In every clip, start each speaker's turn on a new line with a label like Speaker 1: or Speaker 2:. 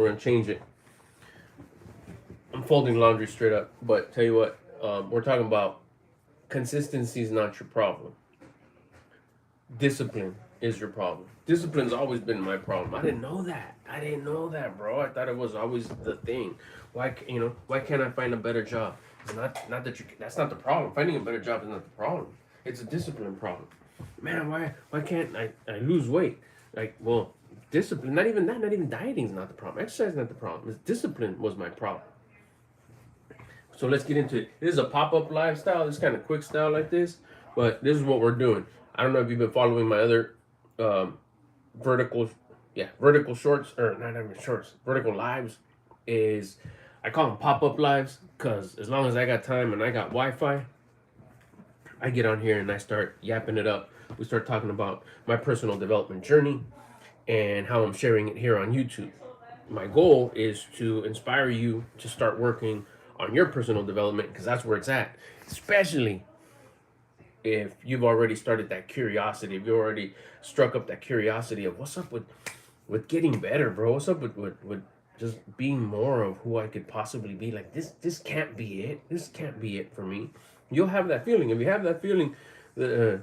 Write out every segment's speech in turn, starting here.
Speaker 1: We're gonna change it. I'm folding laundry straight up, but tell you what, we're talking about consistency is not your problem. Discipline is your problem. Discipline's always been my problem. I didn't know that. I didn't know that, bro. I thought it was always the thing. Why can't I find a better job? It's not that you. That's not the problem. Finding a better job is not the problem. It's a discipline problem. Man, why can't I lose weight? Like, well, discipline. Not even that. Not even dieting is not the problem. Exercise is not the problem. It's discipline was my problem. So let's get into it. This is a pop-up lifestyle. This kind of quick style like this, but this is what we're doing. I don't know if you've been following my other um, vertical, vertical shorts, or not even shorts, vertical lives. Is I call them pop-up lives because as long as I got time and I got Wi-Fi, I get on here and I start yapping it up. We start talking about my personal development journey and how I'm sharing it here on YouTube. My goal is to inspire you to start working on your personal development because that's where it's at. Especially if you've already started that curiosity, if you already struck up that curiosity of what's up with getting better, bro. What's up with just being more of who I could possibly be. Like this can't be it. This can't be it for me. You'll have that feeling. If you have that feeling, the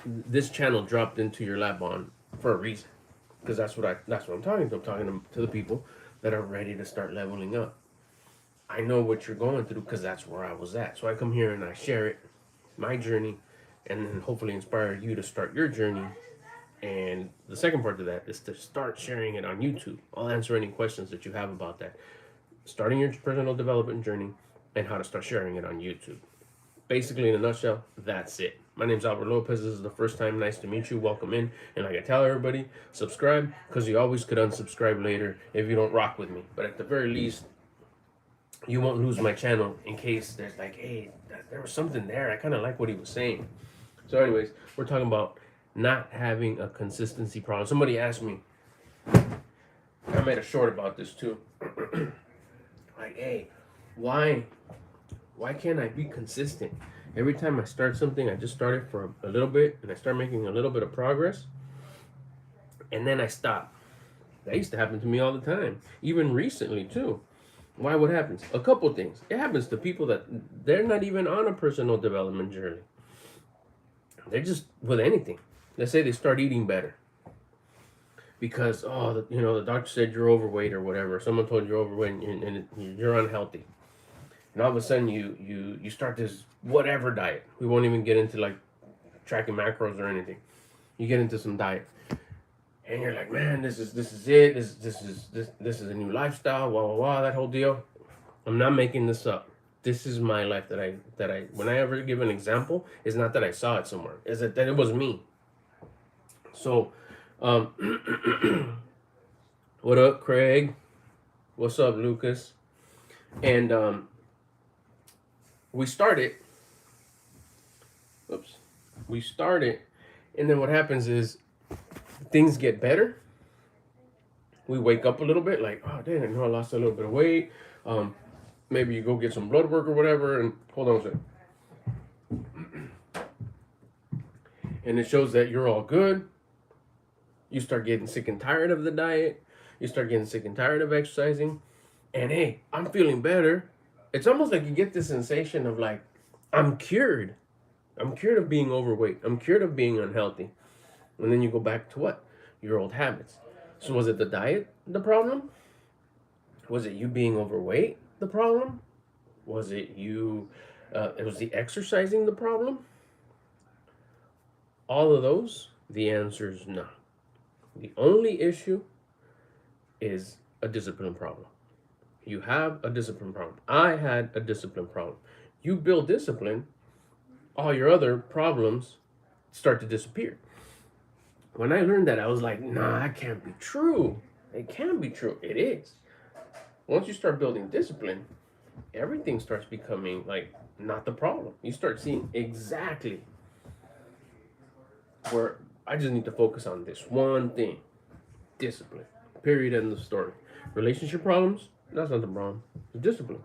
Speaker 1: this channel dropped into your lap on for a reason, because that's what I'm talking to. I'm talking to the people that are ready to start leveling up. I know what you're going through because that's where I was at. So I come here and I share it, my journey, and then hopefully inspire you to start your journey. And the second part of that is to start sharing it on YouTube. I'll answer any questions that you have about that. Starting your personal development journey and how to start sharing it on YouTube. Basically, in a nutshell, that's it. My name's Albert Lopez. This is the first time. Nice to meet you. Welcome in. And like I tell everybody, subscribe because you always could unsubscribe later if you don't rock with me. But at the very least, you won't lose my channel in case there's like, hey, there was something there. I kind of like what he was saying. So anyways, we're talking about not having a consistency problem. Somebody asked me, I made a short about this too. Like, hey, why can't I be consistent? Every time I start something, I just start it for a little bit and I start making a little bit of progress and then I stop. That used to happen to me all the time, even recently too. Why? What happens? A couple things. It happens to people that they're not even on a personal development journey. They're just with anything. Let's say they start eating better because the doctor said you're overweight or whatever. Someone told you you're overweight and you're unhealthy, and all of a sudden you start this whatever diet. We won't even get into like tracking macros or anything. You get into some diet, and you're like, man, this is it. This is a new lifestyle. Wah wah wah. That whole deal. I'm not making this up. This is my life that I when I ever give an example, it's not that I saw it somewhere. Is that it was me. So, what up, Craig? What's up, Lucas? And we started. Oops, we started, and then what happens is things get better. We wake up a little bit, like, oh, damn, I know I lost a little bit of weight. Maybe you go get some blood work or whatever, and hold on a second. And it shows that you're all good. You start getting sick and tired of the diet. You start getting sick and tired of exercising. And hey, I'm feeling better. It's almost like you get this sensation of like, I'm cured. I'm cured of being overweight. I'm cured of being unhealthy. And then you go back to what? Your old habits. So was it the diet the problem? Was it you being overweight the problem? Was it you, it was the exercising the problem? All of those, the answer is no. The only issue is a discipline problem. You have a discipline problem. I had a discipline problem. You build discipline, all your other problems start to disappear. When I learned that, I was like, nah, that can't be true. It can't be true. It is. Once you start building discipline, everything starts becoming like not the problem. You start seeing exactly where I just need to focus on this one thing. Discipline. Period. End of story. Relationship problems, that's not the problem. It's discipline.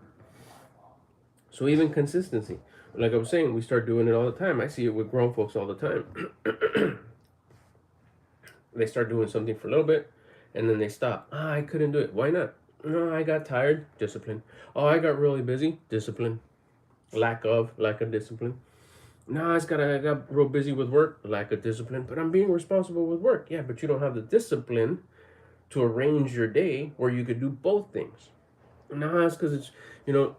Speaker 1: So even consistency. Like I was saying, we start doing it all the time. I see it with grown folks all the time. They start doing something for a little bit, and then they stop. Ah, I couldn't do it. Why not? No, I got tired. Discipline. Oh, I got really busy. Discipline. Lack of discipline. No, I got real busy with work. Lack of discipline. But I'm being responsible with work. Yeah, but you don't have the discipline to arrange your day where you could do both things. No, it's because you know,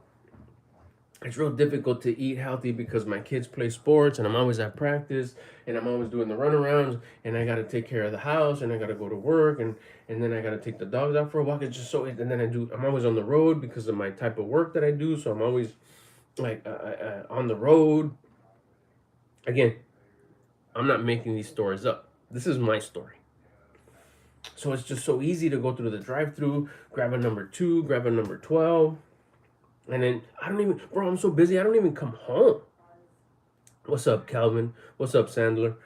Speaker 1: it's real difficult to eat healthy because my kids play sports and I'm always at practice and I'm always doing the runarounds and I got to take care of the house and I got to go to work and then I got to take the dogs out for a walk. It's just so, and then I'm always on the road because of my type of work that I do. So I'm always like on the road. Again, I'm not making these stories up. This is my story. So it's just so easy to go through the drive-through, grab a number 2, grab a number 12. And then I don't even, bro, I'm so busy, I don't even come home. What's up, Calvin? What's up, Sandler?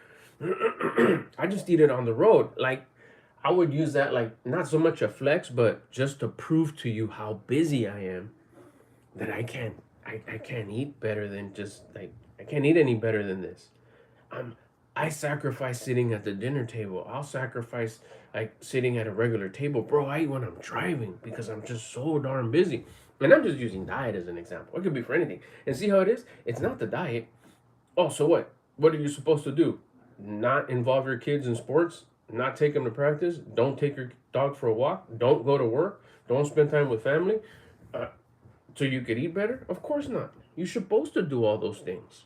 Speaker 1: I just eat it on the road. Like, I would use that, like, not so much a flex, but just to prove to you how busy I am that I can't eat better than just, like, I can't eat any better than this. I sacrifice sitting at the dinner table. I'll sacrifice like sitting at a regular table. Bro, I eat when I'm driving because I'm just so darn busy. And I'm just using diet as an example. It could be for anything. And see how it is? It's not the diet. Oh, so what? What are you supposed to do? Not involve your kids in sports? Not take them to practice? Don't take your dog for a walk? Don't go to work? Don't spend time with family? So you could eat better? Of course not. You're supposed to do all those things.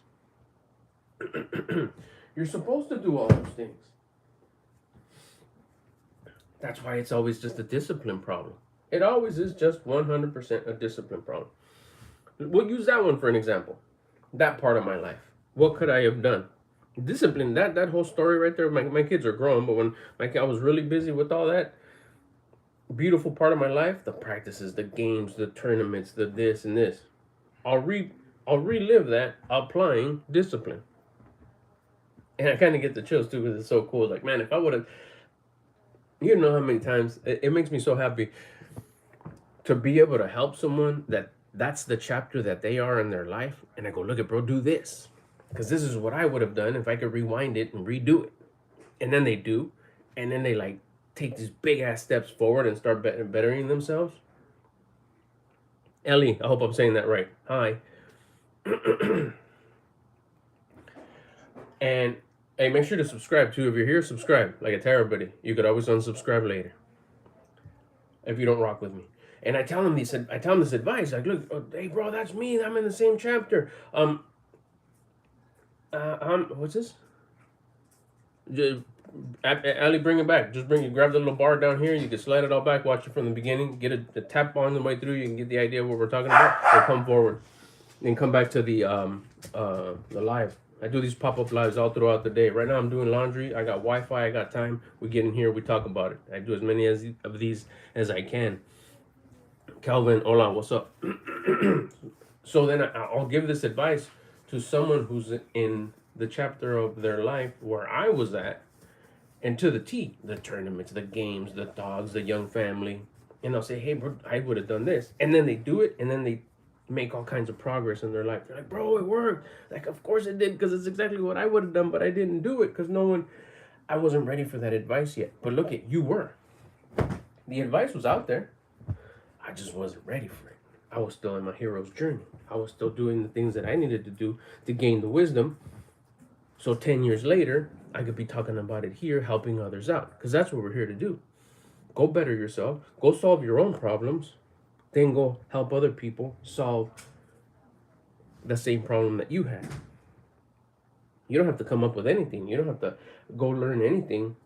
Speaker 1: You're supposed to do all those things. That's why it's always just a discipline problem. It always is just 100% a discipline problem. We'll use that one for an example. That part of my life. What could I have done? Discipline, that whole story right there, my kids are grown, but when I was really busy with all that beautiful part of my life, the practices, the games, the tournaments, the this and this, I'll relive that applying discipline. And I kind of get the chills too because it's so cool. Like, man, if I would have, you know how many times it makes me so happy to be able to help someone that's the chapter that they are in their life. And I go, look at bro, do this. Because this is what I would have done if I could rewind it and redo it. And then they do. And then they like take these big ass steps forward and start bettering themselves. Ellie, I hope I'm saying that right. Hi. And hey, make sure to subscribe too. If you're here, subscribe. Like I tell everybody, you could always unsubscribe later if you don't rock with me. And I tell them this advice. Like, look, oh, hey, bro, that's me. I'm in the same chapter. What's this? Ali, bring it back. Just grab the little bar down here. You can slide it all back. Watch it from the beginning. Get a tap on the way through. You can get the idea of what we're talking about. Or come forward, then come back to the live. I do these pop-up lives all throughout the day. Right now I'm doing laundry. I got Wi-Fi. I got time. We get in here. We talk about it. I do as many of these as I can. Calvin, hola, what's up? So then I'll give this advice to someone who's in the chapter of their life where I was at, and to the T, the tournaments, the games, the dogs, the young family. And I'll say, hey, bro, I would have done this. And then they do it, and then they make all kinds of progress in their life. They're like, bro, it worked. Like, of course it did, because it's exactly what I would have done, but I didn't do it because I wasn't ready for that advice yet. But look at, you were. The advice was out there. I just wasn't ready for it. I was still in my hero's journey. I was still doing the things that I needed to do to gain the wisdom. So 10 years later, I could be talking about it here, helping others out, because that's what we're here to do. Go better yourself. Go solve your own problems. Then go help other people solve the same problem that you had. You don't have to come up with anything. You don't have to go learn anything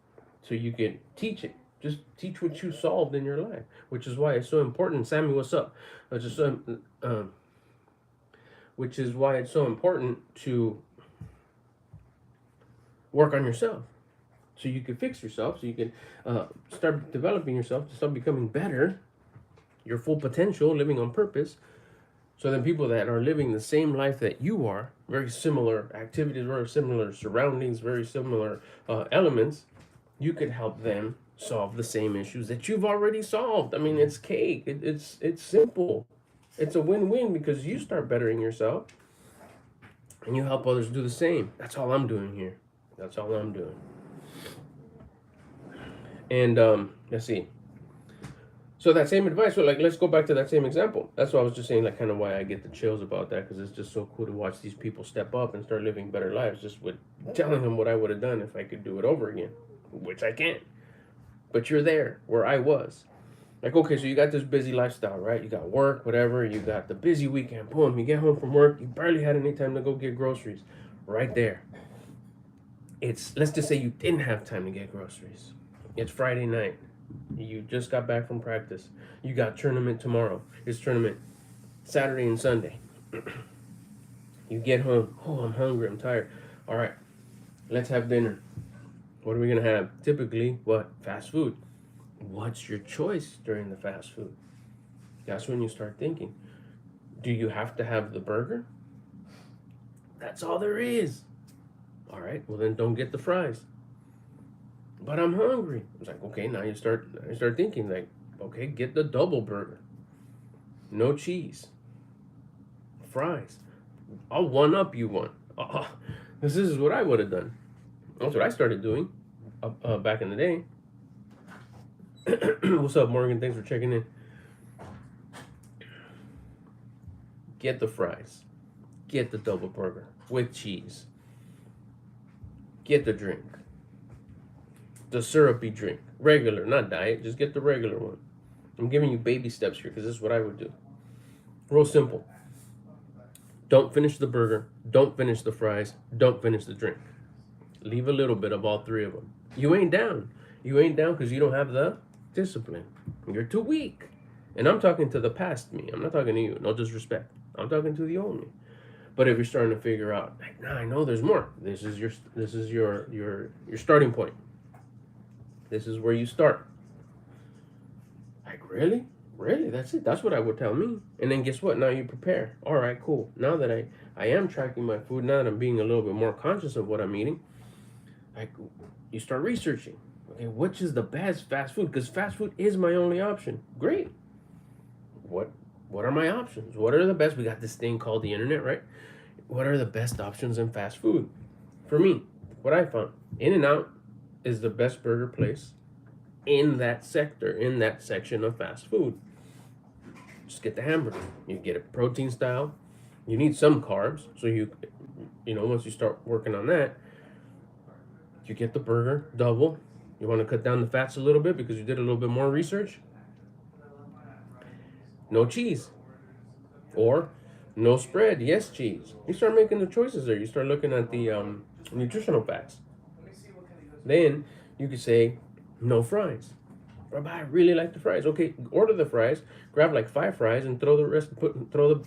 Speaker 1: so you can teach it. Just teach what you solved in your life, which is why it's so important. Sammy, what's up? Which is why it's so important to work on yourself, so you can fix yourself, so you can start developing yourself, to start becoming better, your full potential, living on purpose. So then people that are living the same life that you are, very similar activities, very similar surroundings, very similar elements, you can help them solve the same issues that you've already solved. I mean, it's cake. It's simple. It's a win-win because you start bettering yourself and you help others do the same. That's all I'm doing here. That's all I'm doing. And Let's see. So that same advice, so like, let's go back to that same example. That's what I was just saying, like, kind of why I get the chills about that, because it's just so cool to watch these people step up and start living better lives, just with telling them what I would have done if I could do it over again, which I can't. But you're there where I was. Like, okay, so you got this busy lifestyle, right? You got work, whatever. You got the busy weekend. Boom, you get home from work. You barely had any time to go get groceries. Right there. It's, let's just say you didn't have time to get groceries. It's Friday night. You just got back from practice. You got tournament tomorrow. It's tournament Saturday and Sunday. You get home. Oh, I'm hungry. I'm tired. All right, let's have dinner. What are we going to have? Typically, what? Fast food. What's your choice during the fast food? That's when you start thinking, do you have to have the burger? That's all there is. All right, well then don't get the fries. But I'm hungry. It's like, okay, now you start thinking like, okay, get the double burger. No cheese. Fries. I'll one up you one. This is what I would have done. That's what I started doing back in the day. What's up, Morgan? Thanks for checking in. Get the fries. Get the double burger with cheese. Get the drink. The syrupy drink. Regular, not diet. Just get the regular one. I'm giving you baby steps here because this is what I would do. Real simple. Don't finish the burger. Don't finish the fries. Don't finish the drink. Leave a little bit of all three of them. You ain't down. You ain't down because you don't have the discipline. You're too weak. And I'm talking to the past me. I'm not talking to you. No disrespect. I'm talking to the old me. But if you're starting to figure out, like, nah, I know there's more. This is your starting point. This is where you start. Like, really? Really? That's it. That's what I would tell me. And then guess what? Now you prepare. All right, cool. Now that I am tracking my food, now that I'm being a little bit more conscious of what I'm eating, like, you start researching. Okay, which is the best fast food? Because fast food is my only option. Great. What are my options? What are the best? We got this thing called the internet, right? What are the best options in fast food? For me, what I found, In-N-Out is the best burger place in that sector, in that section of fast food. Just get the hamburger. You get it protein style. You need some carbs, so you once you start working on that, you get the burger double. You want to cut down the fats a little bit because you did a little bit more research. No cheese, or no spread. Yes, cheese. You start making the choices there. You start looking at the nutritional facts. Then you could say no fries. But I really like the fries. Okay, order the fries. Grab like 5 fries and throw the rest. Throw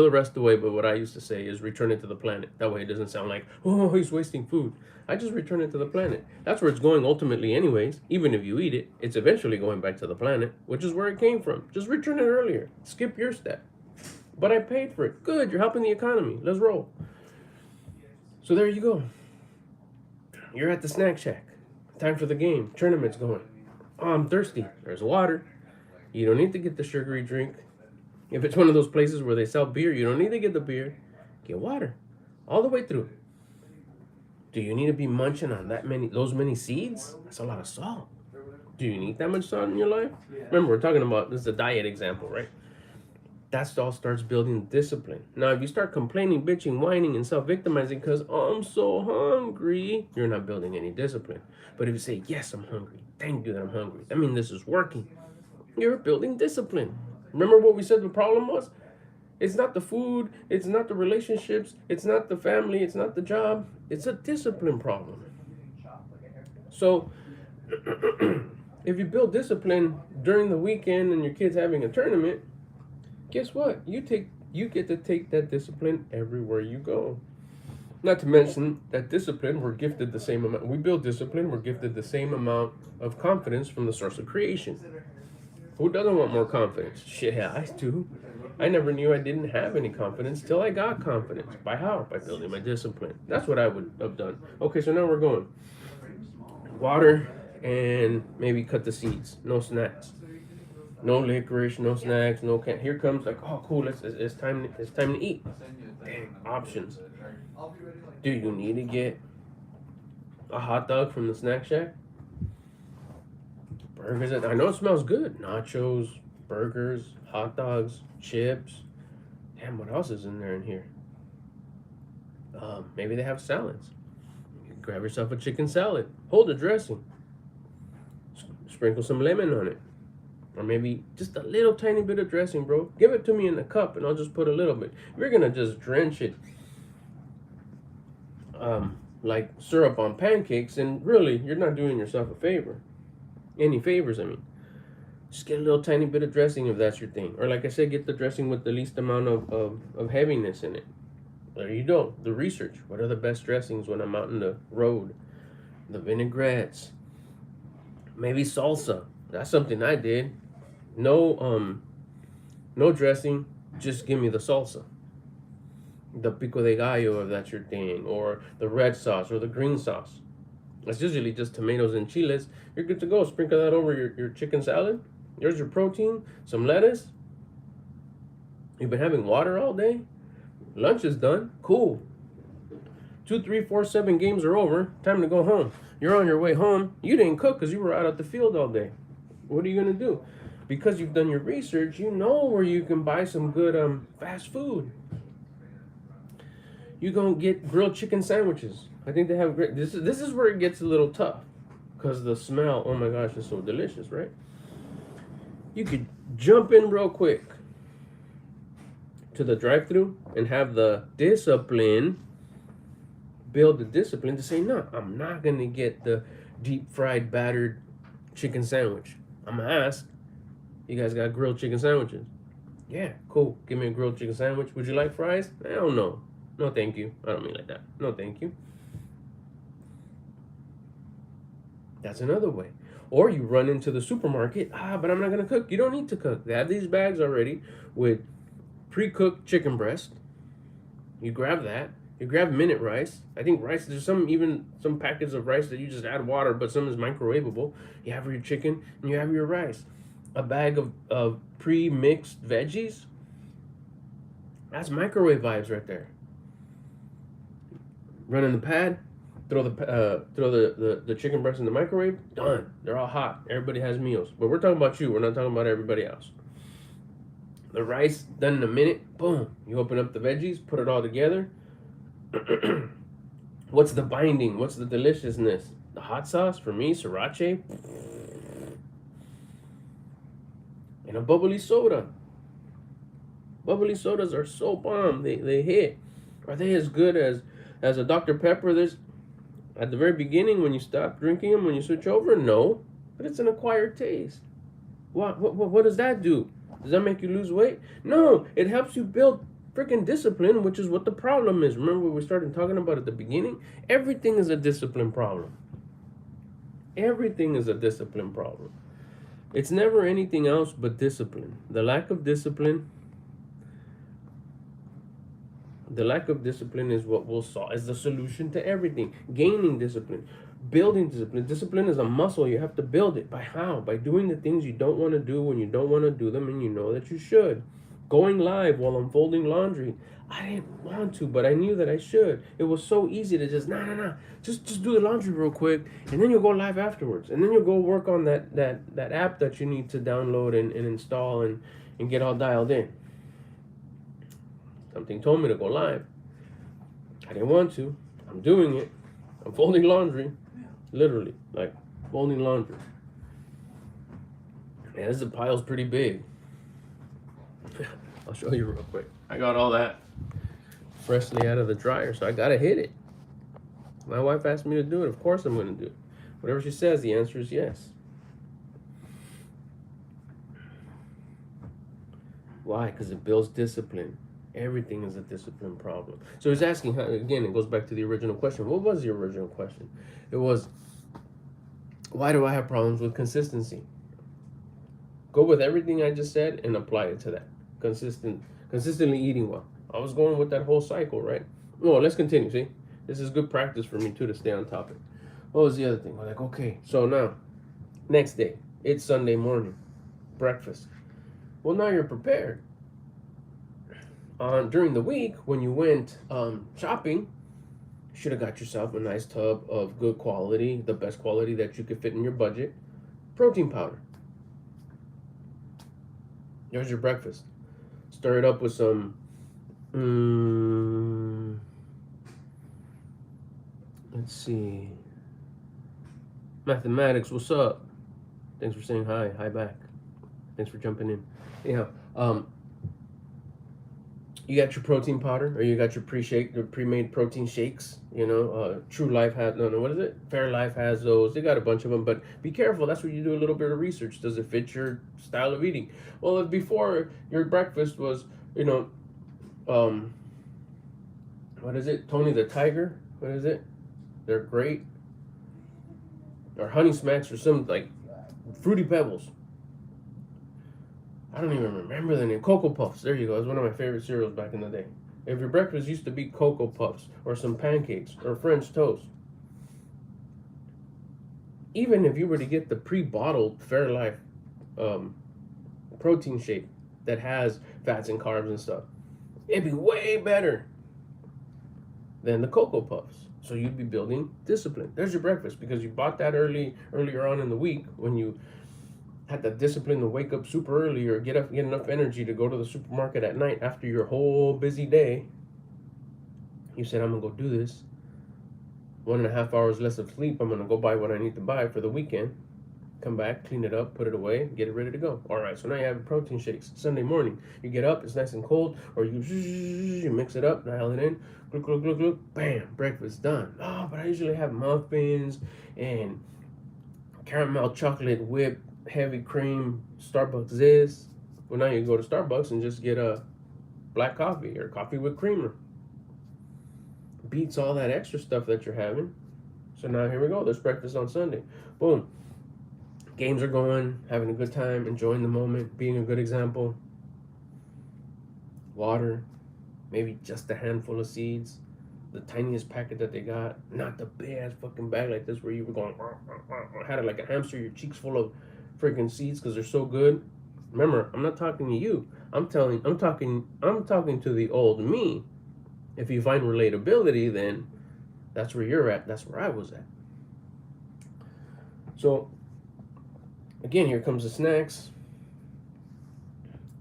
Speaker 1: the rest away. But what I used to say is return it to the planet. That way it doesn't sound like, oh, he's wasting food. I just return it to the planet. That's where it's going ultimately, anyways. Even if you eat it, it's eventually going back to the planet, which is where it came from. Just return it earlier. Skip your step. But I paid for it. Good. You're helping the economy. Let's roll. So there you go. You're at the snack shack. Time for the game. Tournament's going. Oh, I'm thirsty. There's water. You don't need to get the sugary drink. If it's one of those places where they sell beer, you don't need to get the beer. Get water. All the way through. Do you need to be munching on those many seeds? That's a lot of salt. Do you need that much salt in your life? Remember, we're talking about, this is a diet example, right? That all starts building discipline. Now, if you start complaining, bitching, whining, and self-victimizing because, oh, I'm so hungry, you're not building any discipline. But if you say, yes, I'm hungry, thank you that I'm hungry, I mean, this is working, you're building discipline. Remember what we said the problem was? It's not the food, it's not the relationships, it's not the family, it's not the job, it's a discipline problem. So, if you build discipline during the weekend and your kid's having a tournament, guess what? You get to take that discipline everywhere you go. Not to mention that discipline, we're gifted the same amount. We build discipline, we're gifted the same amount of confidence from the source of creation. Who doesn't want more confidence? Shit, I do. I never knew I didn't have any confidence till I got confidence. By how? By building my discipline. That's what I would have done. Okay, so now we're going. Water and maybe cut the seeds. No snacks. No licorice, no snacks, no can. Here comes like, oh cool, it's time to eat. Dang, options. Do you need to get a hot dog from the snack shack? Burgers. I know it smells good. Nachos, burgers, hot dogs, chips. Damn, what else is in there in here? Maybe they have salads. You can grab yourself a chicken salad. Hold the dressing. Sprinkle some lemon on it. Or maybe just a little tiny bit of dressing, bro. Give it to me in a cup and I'll just put a little bit. You're going to just drench it like syrup on pancakes, and really, you're not doing yourself a favor. Any favors, I mean. Just get a little tiny bit of dressing if that's your thing. Or like I said, get the dressing with the least amount of heaviness in it. There you go. The research. What are the best dressings when I'm out in the road? The vinaigrettes. Maybe salsa. That's something I did. No dressing. Just give me the salsa. The pico de gallo, if that's your thing, or the red sauce or the green sauce. It's usually just tomatoes and chiles. You're good to go. Sprinkle that over your chicken salad. There's your protein, some lettuce. You've been having water all day. Lunch is done. Cool. 2, 3, 4, 7 games are over. Time to go home. You're on your way home. You didn't cook because you were out at the field all day. What are you going to do? Because you've done your research, you know where you can buy some good fast food. You're going to get grilled chicken sandwiches. I think they have great... This is where it gets a little tough. Because the smell, oh my gosh, is so delicious, right? You could jump in real quick to the drive-thru and have the discipline, build the discipline to say, no, I'm not going to get the deep-fried, battered chicken sandwich. I'm going to ask, you guys got grilled chicken sandwiches? Yeah, cool. Give me a grilled chicken sandwich. Would you like fries? Hell no. No, thank you. I don't mean like that. No, thank you. That's another way. Or you run into the supermarket. But I'm not going to cook. You don't need to cook. They have these bags already with pre-cooked chicken breast. You grab that. You grab minute rice. I think rice, there's some packets of rice that you just add water, but some is microwavable. You have your chicken and you have your rice. A bag of pre-mixed veggies. That's microwave vibes right there. Run in the pad, throw the chicken breast in the microwave, done. They're all hot. Everybody has meals. But we're talking about you. We're not talking about everybody else. The rice done in a minute, boom. You open up the veggies, put it all together. What's the binding? What's the deliciousness? The hot sauce, for me, sriracha. And a bubbly soda. Bubbly sodas are so bomb. They hit. Are they as good as a Dr. Pepper? There's at the very beginning when you stop drinking them, when you switch over, no. But it's an acquired taste. What does that do? Does that make you lose weight? No, it helps you build freaking discipline, which is what the problem is. Remember what we started talking about at the beginning? Everything is a discipline problem. Everything is a discipline problem. It's never anything else but discipline. The lack of discipline is what will solve, is the solution to everything. Gaining discipline, building discipline. Discipline is a muscle. You have to build it. By how? By doing the things you don't want to do when you don't want to do them and you know that you should. Going live while I'm folding laundry. I didn't want to, but I knew that I should. It was so easy to just, just do the laundry real quick, and then you'll go live afterwards. And then you'll go work on that app that you need to download and install and get all dialed in. Something told me to go live. I didn't want to. I'm doing it. I'm folding laundry. Literally, like folding laundry. And the pile's pretty big. I'll show you real quick. I got all that freshly out of the dryer, so I gotta hit it. My wife asked me to do it. Of course I'm gonna do it. Whatever she says, the answer is yes. Why? Because it builds discipline. Everything is a discipline problem. So he's asking, again, it goes back to the original question. What was the original question? It was, why do I have problems with consistency? Go with everything I just said and apply it to that. Consistently eating well. I was going with that whole cycle, right? Well, let's continue, see? This is good practice for me, too, to stay on topic. What was the other thing? We're like, okay, so now, next day, it's Sunday morning, breakfast. Well, now you're prepared. During the week, when you went shopping, you should have got yourself a nice tub of good quality, the best quality that you could fit in your budget. protein powder. There's your breakfast. Stir it up with some, let's see, mathematics, what's up? Thanks for saying hi. Hi back. Thanks for jumping in. Anyhow, you got your protein powder, or you got your pre-made protein shakes. You know, True Life has what is it? Fair Life has those. They got a bunch of them, but be careful. That's where you do a little bit of research. Does it fit your style of eating? Well, if before your breakfast was, what is it? Tony the Tiger. What is it? They're great. Or Honey Smacks, or some like Fruity Pebbles. I don't even remember the name. Cocoa Puffs. There you go. It's one of my favorite cereals back in the day. If your breakfast used to be Cocoa Puffs or some pancakes or French toast, even if you were to get the pre-bottled Fairlife protein shake that has fats and carbs and stuff, it'd be way better than the Cocoa Puffs. So you'd be building discipline. There's your breakfast, because you bought that earlier on in the week when you had the discipline to wake up super early or get enough energy to go to the supermarket at night after your whole busy day. You said, I'm gonna go do this. 1.5 hours less of sleep. I'm gonna go buy what I need to buy for the weekend. Come back, clean it up, put it away, get it ready to go. All right, so now you have protein shakes. Sunday morning, you get up, it's nice and cold, or you mix it up, dial it in, glug, glug, glug, glug, bam, breakfast done. Oh, but I usually have muffins and caramel chocolate whipped heavy cream Starbucks this. Well, now you go to Starbucks and just get a black coffee or coffee with creamer. Beats all that extra stuff that you're having. So now here we go. There's breakfast on Sunday. Boom. Games are going, having a good time, enjoying the moment, being a good example. Water, maybe just a handful of seeds, the tiniest packet that they got, not the big ass fucking bag like this where you were going, had it like a hamster, your cheeks full of freaking seeds because they're so good. Remember, I'm not talking to you. I'm talking to the old me. If you find relatability, then that's where you're at. That's where I was at. So again, here comes the snacks.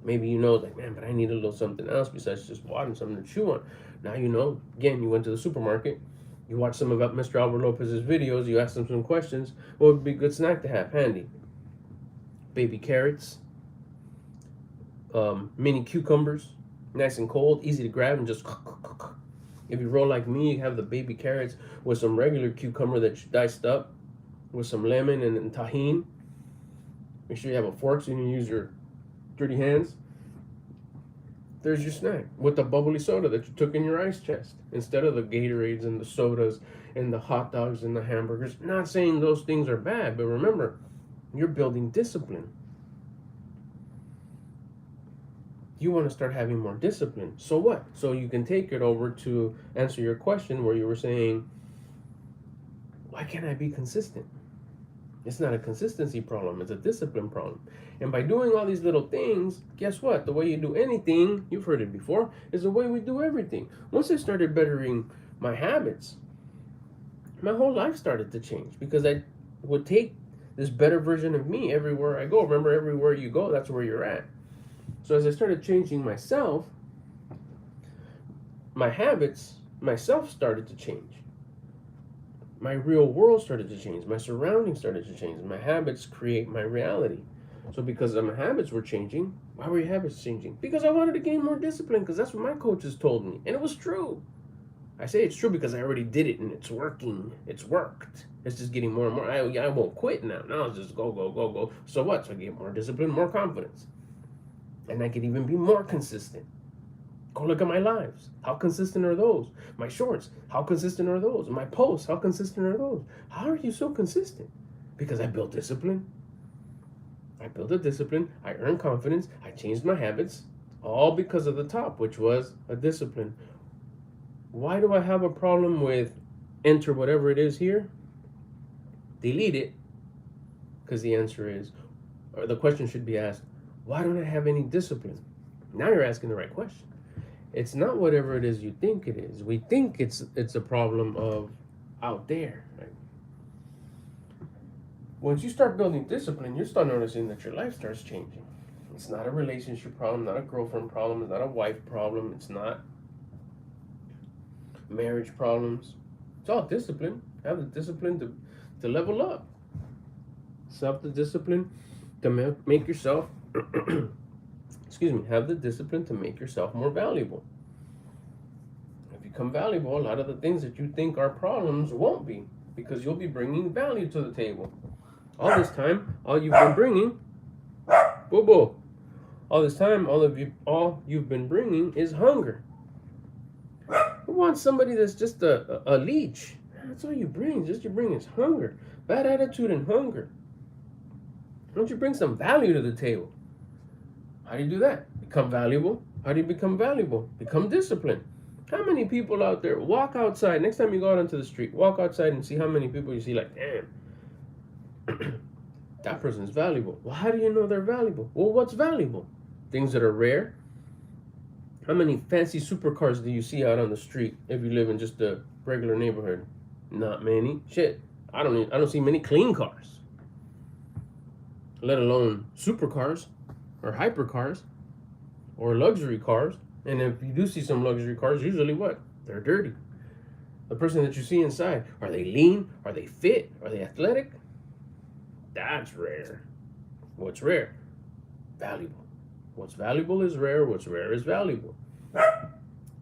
Speaker 1: Maybe you know, like, man, but I need a little something else besides just water, something to chew on. Now you know. Again, you went to the supermarket, you watched some of Mr. Albert Lopez's videos, you asked him some questions. What would be a good snack to have handy? Baby carrots, mini cucumbers, nice and cold, easy to grab, and just. If you roll like me, you have the baby carrots with some regular cucumber that you diced up with some lemon and tahini. Make sure you have a fork so you can use your dirty hands. There's your snack with the bubbly soda that you took in your ice chest instead of the Gatorades and the sodas and the hot dogs and the hamburgers. Not saying those things are bad, but remember, you're building discipline. You want to start having more discipline. So what? So you can take it over to answer your question where you were saying, why can't I be consistent? It's not a consistency problem, it's a discipline problem. And by doing all these little things, guess what? The way you do anything, you've heard it before, is the way we do everything. Once I started bettering my habits, my whole life started to change, because I would take this better version of me everywhere I go. Remember, everywhere you go, that's where you're at. So as I started changing myself, my habits, myself started to change. My real world started to change. My surroundings started to change. My habits create my reality. So because my habits were changing, why were your habits changing? Because I wanted to gain more discipline, because that's what my coaches told me. And it was true. I say it's true because I already did it and it's working. It's worked. It's just getting more and more. I won't quit now. Now it's just go, go, go, go. So what? So I get more discipline, more confidence. And I can even be more consistent. Go look at my lives. How consistent are those? My shorts, how consistent are those? My posts, how consistent are those? How are you so consistent? Because I built discipline. I built a discipline. I earned confidence. I changed my habits. All because of the top, which was a discipline. Why do I have a problem with enter whatever it is here? Delete it. Because the answer is, or the question should be asked, why don't I have any discipline? Now you're asking the right question. It's not whatever it is you think it is. We think it's a problem of out there. Right? Once you start building discipline, you start noticing that your life starts changing. It's not a relationship problem, not a girlfriend problem, it's not a wife problem, it's not marriage problems. It's all discipline. Have the discipline to level up. Self the discipline to make yourself excuse me, have the discipline to make yourself more valuable. If you become valuable, a lot of the things that you think are problems won't be, because you'll be bringing value to the table. All this time, all you've been bringing, boo boo. All this time, all you've been bringing is hunger. Who wants somebody that's just a leech? That's all you bring. Just you bring is hunger, bad attitude, and hunger. Why don't you bring some value to the table? How do you do that? Become valuable. How do you become valuable? Become disciplined. How many people out there walk outside? Next time you go out onto the street, walk outside and see how many people you see. Like, damn, that person's valuable. Well, how do you know they're valuable? Well, what's valuable? Things that are rare. How many fancy supercars do you see out on the street if you live in just a regular neighborhood? Not many. Shit, I don't see many clean cars, let alone supercars or hypercars or luxury cars. And if you do see some luxury cars, usually what? They're dirty. The person that you see inside, are they lean? Are they fit? Are they athletic? That's rare. What's rare? Valuable. What's valuable is rare. What's rare is valuable.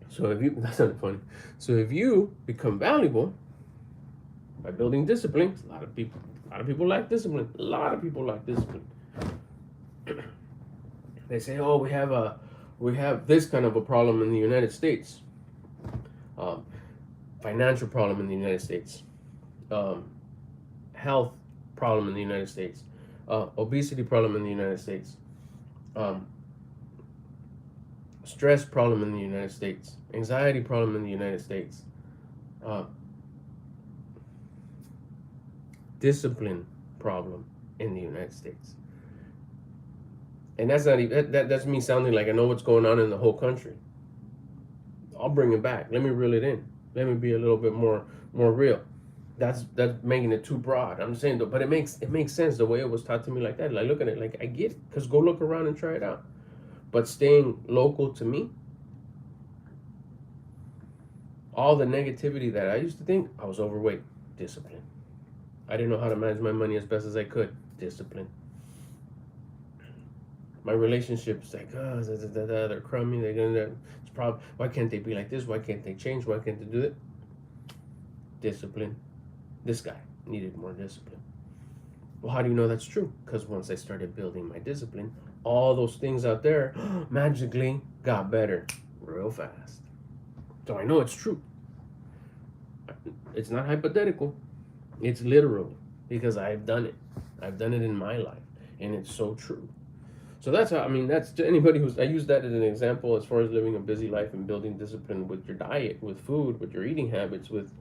Speaker 1: So if you, that's not funny. So if you become valuable by building discipline, a lot of people lack discipline. A lot of people lack discipline. They say, oh, we have this kind of a problem in the United States. Financial problem in the United States. Health problem in the United States. Obesity problem in the United States. Stress problem in the United States, anxiety problem in the United States, discipline problem in the United States. And that's not even, that's me sounding like I know what's going on in the whole country. I'll bring it back. Let me reel it in. Let me be a little bit more real. That's making it too broad. I'm saying though, but it makes sense the way it was taught to me like that. Like, look at it, like I get it, because go look around and try it out. But staying local to me, all the negativity that I used to think, I was overweight. Discipline. I didn't know how to manage my money as best as I could. Discipline. My relationships, like, oh, they're crummy. It's problem. Why can't they be like this? Why can't they change? Why can't they do it? Discipline. This guy needed more discipline. Well, how do you know that's true? Because once I started building my discipline, all those things out there magically got better real fast. So I know it's true. It's not hypothetical. It's literal, because I've done it. I've done it in my life, and it's so true. So that's how, I mean, that's to anybody I use that as an example as far as living a busy life and building discipline with your diet, with food, with your eating habits, with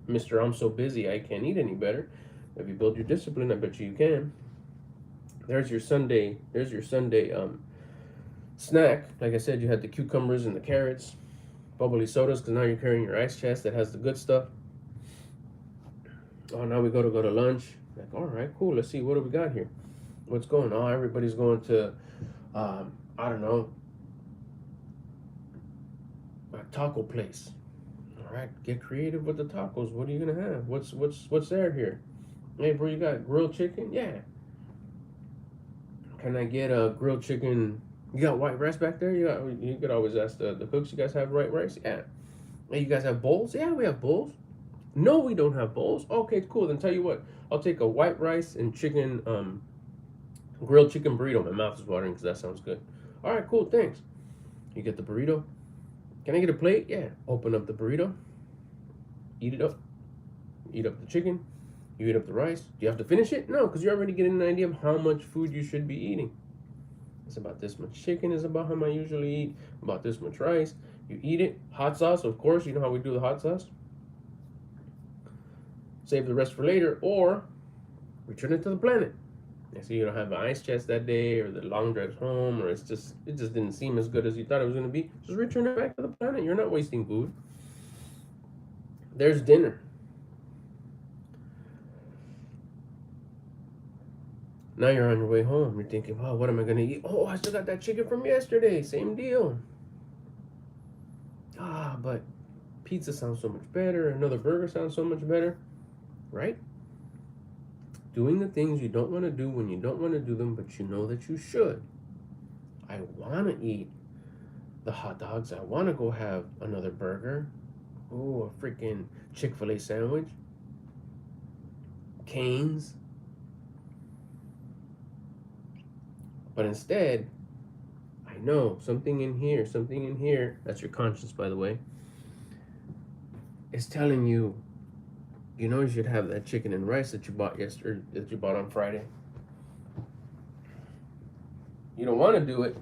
Speaker 1: Mr. I'm so busy I can't eat any better. If you build your discipline, I bet you can. There's your Sunday snack. Like I said, you had the cucumbers and the carrots, bubbly sodas, because now you're carrying your ice chest that has the good stuff. Oh, now we go to lunch. Like, all right, cool. Let's see, what do we got here? What's going on? Everybody's going to, I don't know, a taco place. All right, get creative with the tacos. What are you gonna have? What's there here? Hey, bro, you got grilled chicken? Yeah. Can I get a grilled chicken? You got white rice back there? You could always ask the cooks. You guys have white rice? Yeah. Hey, you guys have bowls? Yeah, we have bowls. No, we don't have bowls. Okay, cool. Then tell you what, I'll take a white rice and chicken, grilled chicken burrito. My mouth is watering because that sounds good. All right, cool. Thanks. You get the burrito. Can I get a plate? Yeah. Open up the burrito. Eat it up. Eat up the chicken. You eat up the rice. Do you have to finish it? No, because you're already getting an idea of how much food you should be eating. It's about this much chicken is about how much I usually eat. About this much rice. You eat it. Hot sauce, of course. You know how we do the hot sauce. Save the rest for later, or return it to the planet. So you don't have an ice chest that day, or the long drives home, or it just didn't seem as good as you thought it was going to be. Just return it back to the planet. You're not wasting food. There's dinner. Now you're on your way home. You're thinking, oh, what am I going to eat? Oh, I still got that chicken from yesterday. Same deal. Ah, but pizza sounds so much better. Another burger sounds so much better. Right? Doing the things you don't want to do when you don't want to do them, but you know that you should. I want to eat the hot dogs. I want to go have another burger. Ooh, a freaking Chick-fil-A sandwich. Canes. But instead, I know something in here, that's your conscience, by the way, is telling you, you know, you should have that chicken and rice that you bought yesterday, that you bought on Friday. You don't want to do it,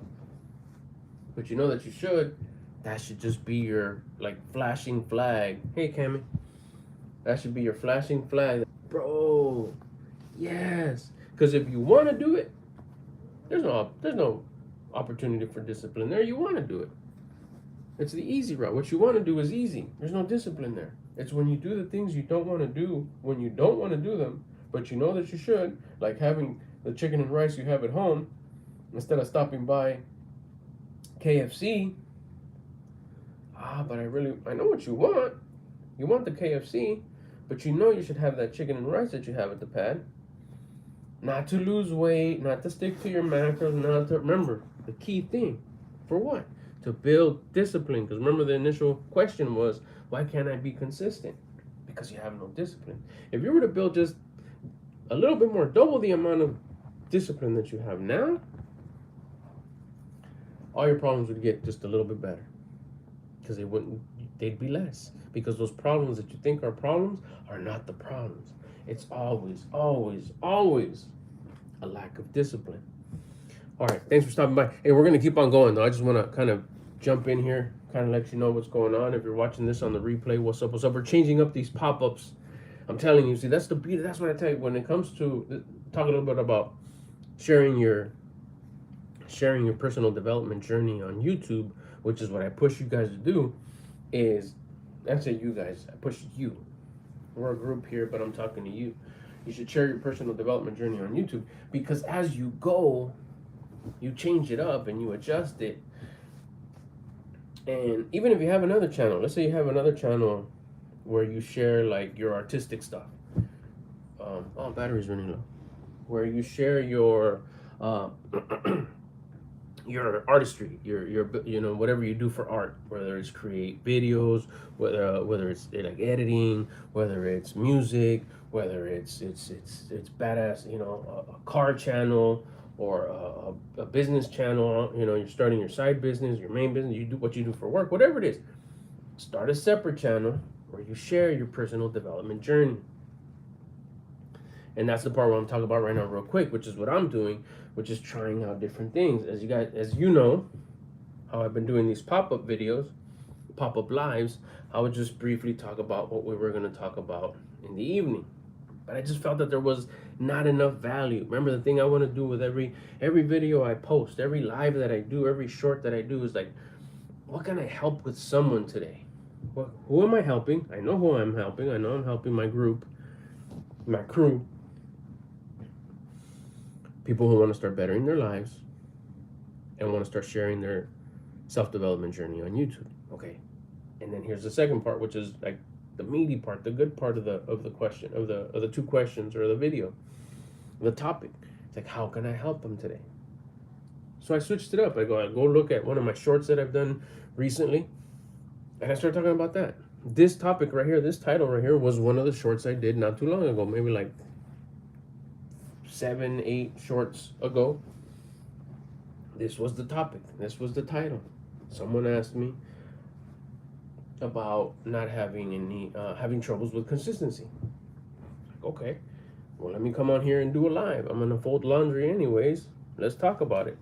Speaker 1: but you know that you should. That should just be your, like, flashing flag. Hey, Cammy. That should be your flashing flag. Bro, yes. Because if you want to do it, there's no opportunity for discipline there. You want to do it. It's the easy route. What you want to do is easy. There's no discipline there. It's when you do the things you don't want to do, when you don't want to do them, but you know that you should, like having the chicken and rice you have at home, instead of stopping by KFC. But I know what you want. You want the KFC, but you know you should have that chicken and rice that you have at the pad. Not to lose weight, not to stick to your macros, not to, remember, the key thing, for what? To build discipline. Because remember, the initial question was, why can't I be consistent? Because you have no discipline. If you were to build just a little bit more, double the amount of discipline that you have now, all your problems would get just a little bit better. Because they'd be less. Because those problems that you think are problems are not the problems. It's always, always, always a lack of discipline. All right, thanks for stopping by. Hey, we're going to keep on going, though. I just want to kind of jump in here, kind of let you know what's going on. If you're watching this on the replay, what's up, what's up? We're changing up these pop-ups. I'm telling you, see, that's the beauty. That's what I tell you. When it comes to talk a little bit about sharing your personal development journey on YouTube, which is what I push you guys to do, is, I say you guys, I push you. We're a group here, but I'm talking to you. You should share your personal development journey on YouTube, because as you go, you change it up and you adjust it. And even if you have another channel, let's say you have another channel where you share like your artistic stuff. Battery's running low. Where you share your your artistry, your whatever you do for art, whether it's create videos, whether it's like editing, whether it's music, whether it's badass, a car channel or a business channel, you're starting your side business, your main business, you do what you do for work, whatever it is. Start a separate channel where you share your personal development journey. And that's the part where I'm talking about right now real quick, which is what I'm doing, which is trying out different things. As you know, how I've been doing these pop-up videos, pop-up lives, I would just briefly talk about what we were going to talk about in the evening. But I just felt that there was not enough value. Remember, the thing I want to do with every video I post, every live that I do, every short that I do is like, what can I help with someone today? Who am I helping? I know who I'm helping. I know I'm helping my group, my crew. People who want to start bettering their lives and want to start sharing their self-development journey on YouTube. Okay. And then here's the second part, which is like the meaty part, the good part of the question, of the two questions or the video, the topic. It's like, how can I help them today? So I switched it up. I go look at one of my shorts that I've done recently, and I started talking about that. This topic right here, this title right here, was one of the shorts I did not too long ago, maybe like 7-8 shorts ago. This was the topic. This was the title. Someone asked me about not having any having troubles with consistency. Okay, well, let me come on here and do a live. I'm gonna fold laundry anyways. Let's talk about it.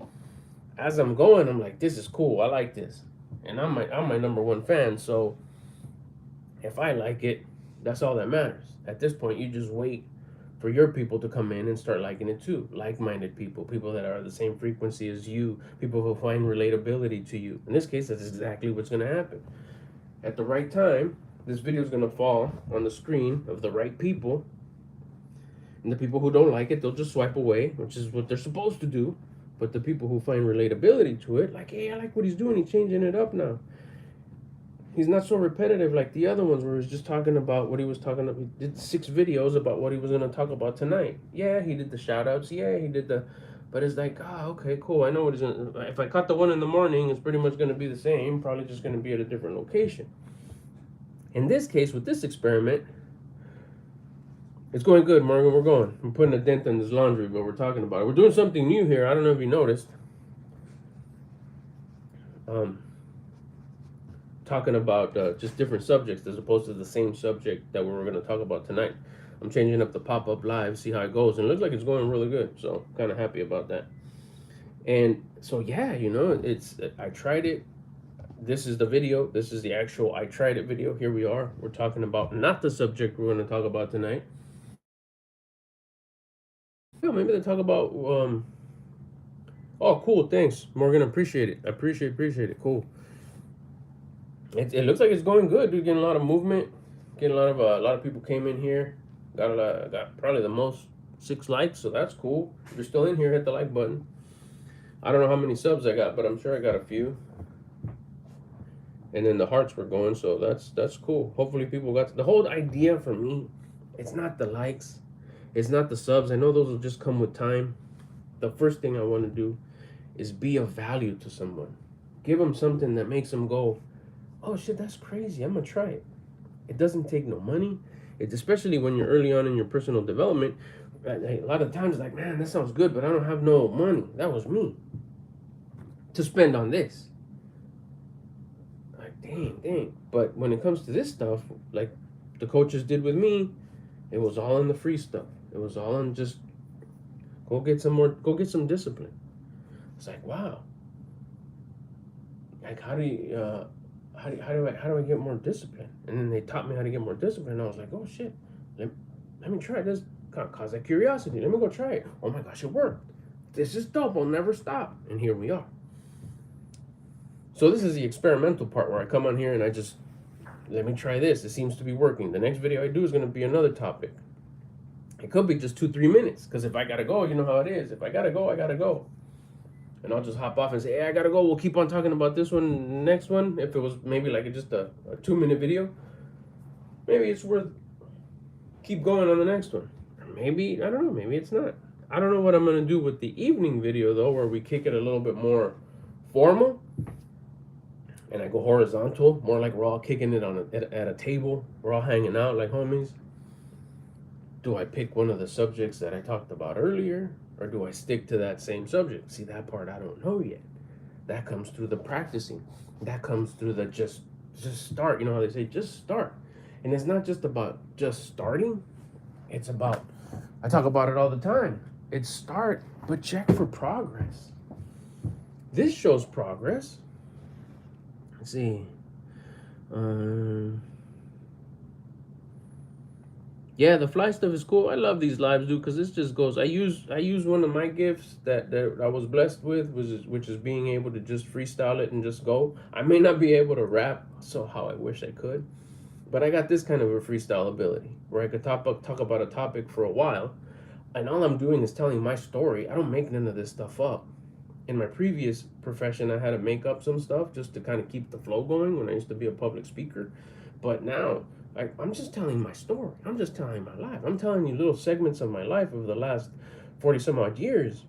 Speaker 1: As I'm going, I'm like, this is cool. I like this, and I'm my number one fan. So if I like it, that's all that matters. At this point, you just wait for your people to come in and start liking it too. Like-minded people, people that are the same frequency as you, people who find relatability to you. In this case, that's exactly what's going to happen. At the right time, this video is going to fall on the screen of the right people, And the people who don't like it, they'll just swipe away, which is what they're supposed to do. But the people who find relatability to it, like, hey, I like what he's doing. He's changing it up now. He's not so repetitive like the other ones where he's just talking about what he was talking about. He did 6 videos about what he was going to talk about tonight. Yeah, he did the shout outs. Yeah, he did the. But it's like, okay, cool. I know what he's going to. If I cut the one in the morning, it's pretty much going to be the same. Probably just going to be at a different location. In this case, with this experiment, it's going good, Morgan. We're going. I'm putting a dent in this laundry, but we're talking about it. We're doing something new here. I don't know if you noticed. Talking about just different subjects as opposed to the same subject that we were going to talk about tonight. I'm changing up the pop-up live, see how it goes, and it looks like it's going really good. So kind of happy about that. And so yeah, it's I tried it. This is the video. This is the actual I tried it video. Here we are. We're talking about not the subject we're going to talk about tonight. Yeah, maybe they talk about. Oh, cool. Thanks, Morgan. Appreciate it. Appreciate it. Cool. It looks like it's going good. We're getting a lot of movement. Getting a lot of people came in here. Got probably the most 6 likes, so that's cool. If you're still in here, hit the like button. I don't know how many subs I got, but I'm sure I got a few. And then the hearts were going, so that's cool. Hopefully people got the whole idea for me. It's not the likes, it's not the subs. I know those will just come with time. The first thing I want to do is be of value to someone. Give them something that makes them go, oh shit, that's crazy. I'm gonna try it. It doesn't take no money. It's especially when you're early on in your personal development. A lot of times, like, man, that sounds good, but I don't have no money. That was me to spend on this. Like, dang. But when it comes to this stuff, like the coaches did with me, it was all in the free stuff. It was all in just go get some discipline. It's like, wow. Like, how do I get more discipline? And then they taught me how to get more discipline. And I was like, oh shit, let me try this. Cause that curiosity. Let me go try it. Oh my gosh, it worked. This is dope. I'll never stop. And here we are. So this is the experimental part where I come on here and I just let me try this. It seems to be working. The next video I do is going to be another topic. It could be just 2-3 minutes. Because if I gotta go, you know how it is. If I gotta go, I gotta go. And I'll just hop off and say, hey, I gotta go. We'll keep on talking about this one, next one. If it was maybe like just a 2-minute video, maybe it's worth keep going on the next one. Maybe, I don't know, maybe it's not. I don't know what I'm gonna do with the evening video though, where we kick it a little bit more formal. And I go horizontal, more like we're all kicking it at a table. We're all hanging out like homies. Do I pick one of the subjects that I talked about earlier? Or do I stick to that same subject? See, that part I don't know yet. That comes through the practicing. That comes through the just start. You know how they say, just start. And it's not just about just starting. It's about, I talk about it all the time. It's start, but check for progress. This shows progress. Let's see. Yeah, the fly stuff is cool. I love these lives, dude, because this just goes. I use one of my gifts that I was blessed with, which is being able to just freestyle it and just go. I may not be able to rap, so how I wish I could, but I got this kind of a freestyle ability where I could talk about a topic for a while, and all I'm doing is telling my story. I don't make none of this stuff up. In my previous profession, I had to make up some stuff just to kind of keep the flow going when I used to be a public speaker. But now, I'm just telling my story. I'm just telling my life. I'm telling you little segments of my life over the last 40 some odd years.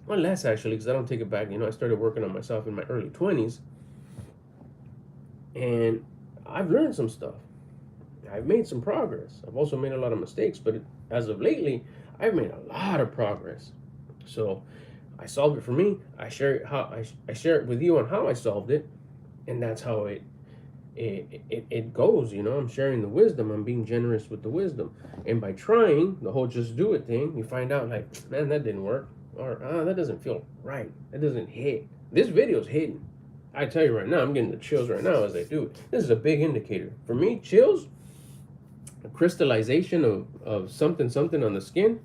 Speaker 1: Well, less actually, because I don't take it back. I started working on myself in my early 20s. And I've learned some stuff. I've made some progress. I've also made a lot of mistakes. But as of lately, I've made a lot of progress. So I solved it for me. I share it with you on how I solved it, and that's how it goes. I'm sharing the wisdom. I'm being generous with the wisdom, and by trying the whole just do it thing, you find out like, man, that didn't work, or that doesn't feel right. That doesn't hit. This video's hitting. I tell you right now, I'm getting the chills right now as I do it. This is a big indicator for me. Chills, a crystallization of something on the skin.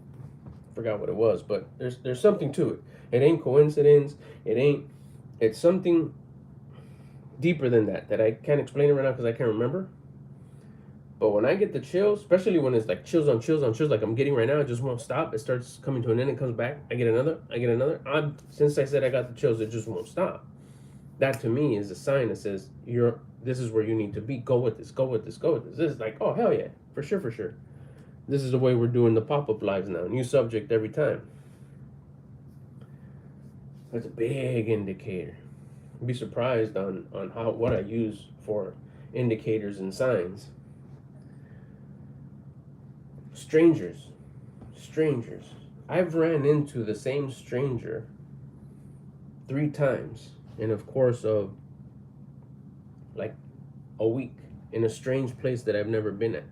Speaker 1: Forgot what it was, but there's something to it. It ain't coincidence. It's something deeper than that I can't explain it right now because I can't remember. But when I get the chills, especially when it's like chills on chills on chills, like I'm getting right now, it just won't stop. It starts coming to an end and comes back. I get another. Since I said I got the chills, it just won't stop. That to me is a sign that says this is where you need to be. Go with this. Go with this. Go with this. This is like, oh hell yeah, for sure, for sure. This is the way we're doing the pop-up lives now. New subject every time. That's a big indicator. I'd be surprised on what I use for indicators and signs. Strangers. I've ran into the same stranger 3 times in a course of like a week in a strange place that I've never been at.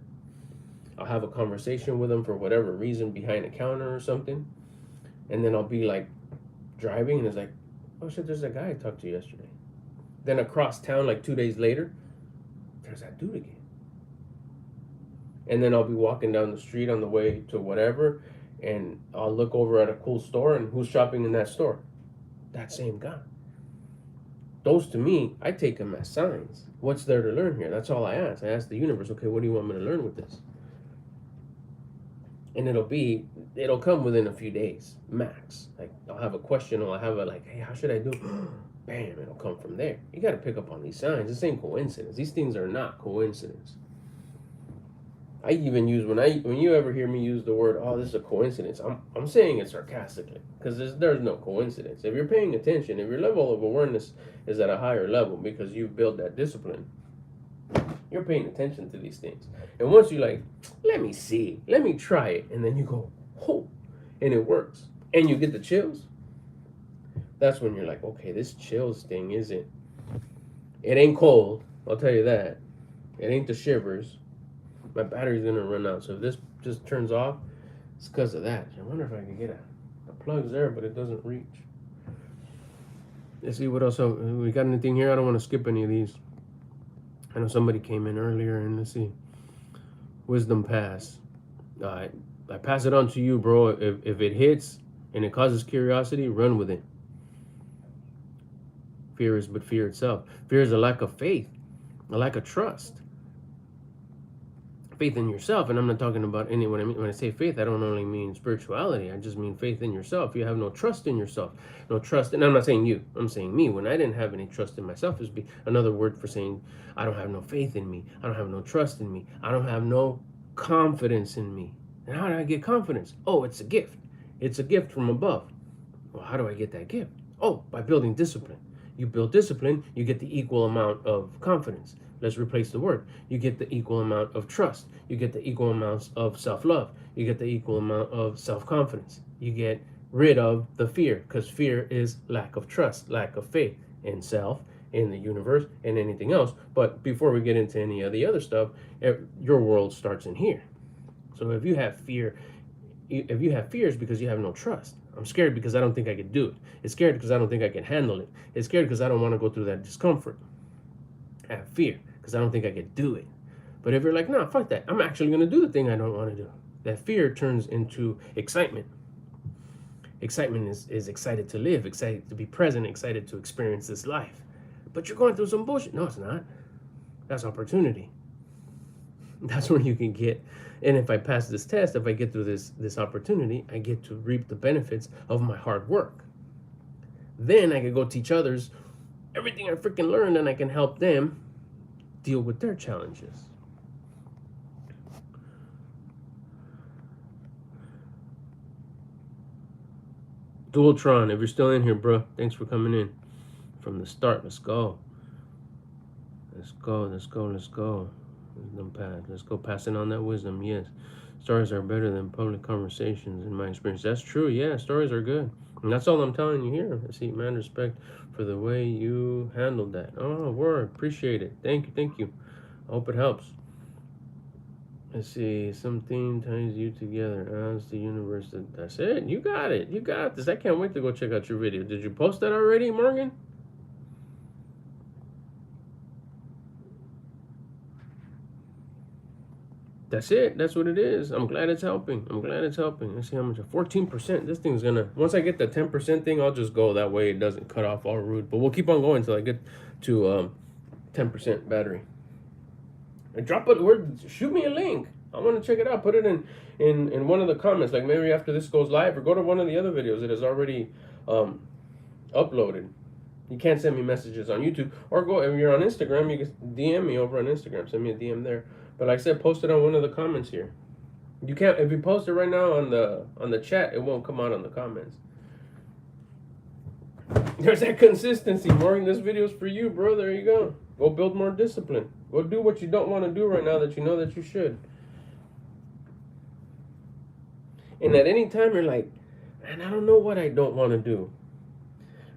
Speaker 1: I'll have a conversation with them for whatever reason behind a counter or something, and then I'll be like driving and it's like, oh shit, there's that guy I talked to yesterday. Then across town, like 2 days later, there's that dude again. And then I'll be walking down the street on the way to whatever, and I'll look over at a cool store, and who's shopping in that store? That same guy. Those to me, I take them as signs. What's there to learn here? That's all I ask. I ask the universe, okay, what do you want me to learn with this? And it'll come within a few days, max. Like I'll have a question, or I'll have a like, hey, how should I do? Bam, it'll come from there. You got to pick up on these signs. This ain't coincidence. These things are not coincidence. I even use when you ever hear me use the word, oh, this is a coincidence, I'm saying it sarcastically, because there's no coincidence. If you're paying attention, if your level of awareness is at a higher level because you've built that discipline, you're paying attention to these things. And once you like, let me see, let me try it, and then you go, oh, and it works, and you get the chills, that's when you're like, okay, this chills thing it ain't cold, I'll tell you that. It ain't the shivers. My battery's gonna run out, so if this just turns off, it's because of that. I wonder if I can get a plug's there, but it doesn't reach. Let's see what else. We got anything here? I don't want to skip any of these. I know somebody came in earlier, and let's see. Wisdom pass. I pass it on to you, bro. If it hits and it causes curiosity, run with it. Fear is but fear itself. Fear is a lack of faith, a lack of trust. Faith in yourself, and I'm not talking about when I say faith, I don't only mean spirituality. I just mean faith in yourself. You have no trust in yourself, no trust. And I'm not saying you. I'm saying me. When I didn't have any trust in myself, is another word for saying I don't have no faith in me. I don't have no trust in me. I don't have no confidence in me. And how do I get confidence? Oh, it's a gift. It's a gift from above. Well, how do I get that gift? Oh, by building discipline. You build discipline, you get the equal amount of confidence. Let's replace the word. You get the equal amount of trust. You get the equal amounts of self-love. You get the equal amount of self-confidence. You get rid of the fear, because fear is lack of trust, lack of faith in self, in the universe, and anything else. But before we get into any of the other stuff, your world starts in here. So if you have fear, it's because you have no trust. I'm scared because I don't think I can do it. It's scared because I don't think I can handle it. It's scared because I don't want to go through that discomfort. I have fear because I don't think I can do it. But if you're like, no, fuck that, I'm actually going to do the thing I don't want to do, that fear turns into excitement. Excitement is excited to live, excited to be present, excited to experience this life. But you're going through some bullshit. No, it's not. That's opportunity. That's where you can get. And if I pass this test, if I get through this opportunity, I get to reap the benefits of my hard work. Then I can go teach others everything I freaking learned, and I can help them deal with their challenges. Dualtron, if you're still in here, bro, thanks for coming in from the start. Let's go. Let's go. Wisdom path. Let's go passing on that wisdom. Yes. Stories are better than public conversations in my experience. That's true. Yeah, stories are good. And that's all I'm telling you here. I see, man, respect for the way you handled that. Oh, word. Appreciate it. Thank you. I hope it helps. Let's see. Something ties you together. As the universe. That's it. You got it. You got this. I can't wait to go check out your video. Did you post that already, Morgan? That's it. That's what it is. I'm glad it's helping. Let's see how much. 14%. This thing's gonna. Once I get the 10% thing, I'll just go. That way it doesn't cut off all rude. But we'll keep on going until I get to 10% battery. Drop it. Shoot me a link. I want to check it out. Put it in one of the comments. Like maybe after this goes live, or go to one of the other videos that is already uploaded. You can't send me messages on YouTube, or go if you're on Instagram. You can DM me over on Instagram. Send me a DM there. But like I said, post it on one of the comments here. You can't if you post it right now on the chat, it won't come out on the comments. There's that consistency, Morgan. This video's for you, bro. There you go. Go build more discipline. Go do what you don't want to do right now that you know that you should. And at any time you're like, man, I don't know what I don't want to do.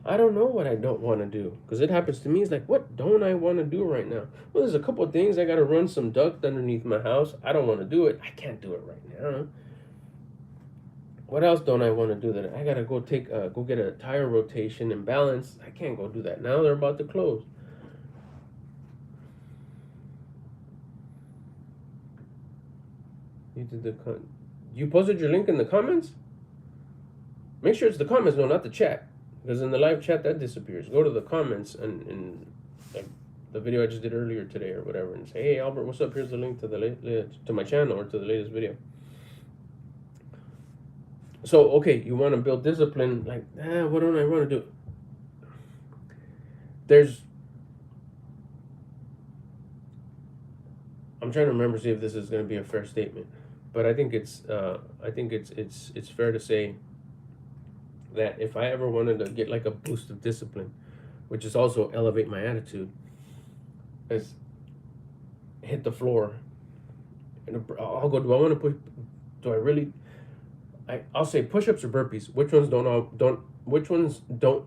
Speaker 1: I don't know what I don't want to do. Because it happens to me. It's like, what don't I want to do right now? Well, there's a couple of things. I got to run some duct underneath my house. I don't want to do it. I can't do it right now. What else don't I want to do? That I got to go get a tire rotation and balance. I can't go do that now. They're about to close. You posted your link in the comments? Make sure it's the comments, no, not the chat. Because in the live chat, that disappears. Go to the comments and like the video I just did earlier today or whatever, and say, hey, Albert, what's up? Here's the link to my channel or to the latest video. So, okay, you want to build discipline. Like, what don't I want to do? I'm trying to remember, see if this is going to be a fair statement. But I think it's fair to say that if I ever wanted to get like a boost of discipline, which is also elevate my attitude, is hit the floor. And I'll go, do I want to push? Do I really? I'll say push-ups or burpees. Which ones don't